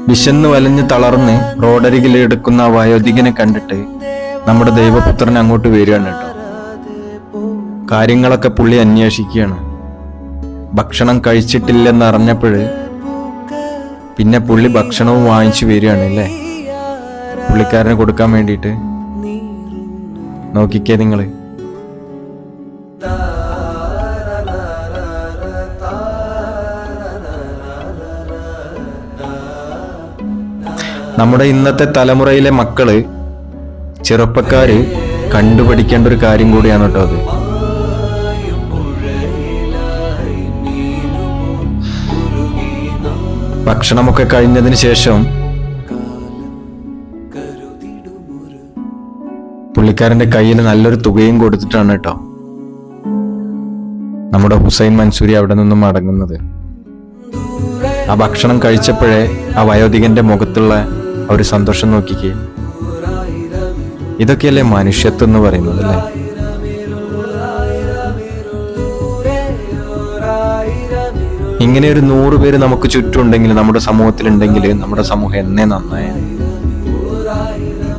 വിശന്ന് വലഞ്ഞ് തളർന്ന് റോഡരികിൽ എടുക്കുന്ന ആ വയോധികനെ കണ്ടിട്ട് നമ്മുടെ ദൈവപുത്രൻ അങ്ങോട്ട് വരികയാണ് കേട്ടോ. കാര്യങ്ങളൊക്കെ പുള്ളി അന്വേഷിക്കുകയാണ്. ഭക്ഷണം കഴിച്ചിട്ടില്ലെന്ന് അറിഞ്ഞപ്പോഴ് പിന്നെ പുള്ളി ഭക്ഷണവും വാങ്ങിച്ചു വരികയാണ് അല്ലേ, പുള്ളിക്കാരന് കൊടുക്കാൻ വേണ്ടിയിട്ട്. നോക്കിക്കേ നിങ്ങള്. നമ്മുടെ ഇന്നത്തെ തലമുറയിലെ മക്കള്, ചെറുപ്പക്കാര് കണ്ടുപഠിക്കേണ്ട ഒരു കാര്യം കൂടിയാണ് കേട്ടോ അത്. ഭക്ഷണമൊക്കെ കഴിഞ്ഞതിന് ശേഷം പുള്ളിക്കാരന്റെ കയ്യിൽ നല്ലൊരു തുകയും കൊടുത്തിട്ടാണ് കേട്ടോ നമ്മുടെ ഹുസൈൻ മൻസൂരി അവിടെ നിന്നും മടങ്ങുന്നത്. ആ ഭക്ഷണം കഴിച്ചപ്പോഴേ ആ വയോധികന്റെ മുഖത്തുള്ള ആ ഒരു സന്തോഷം നോക്കിക്കേ. ഇതൊക്കെയല്ലേ മനുഷ്യത്വം എന്ന് പറയുന്നത് അല്ലേ? ഇങ്ങനെ ഒരു 100 പേര് നമുക്ക് ചുറ്റുമുണ്ടെങ്കിൽ, നമ്മുടെ സമൂഹത്തിലുണ്ടെങ്കിൽ, നമ്മുടെ സമൂഹം എന്നേ നന്നായി.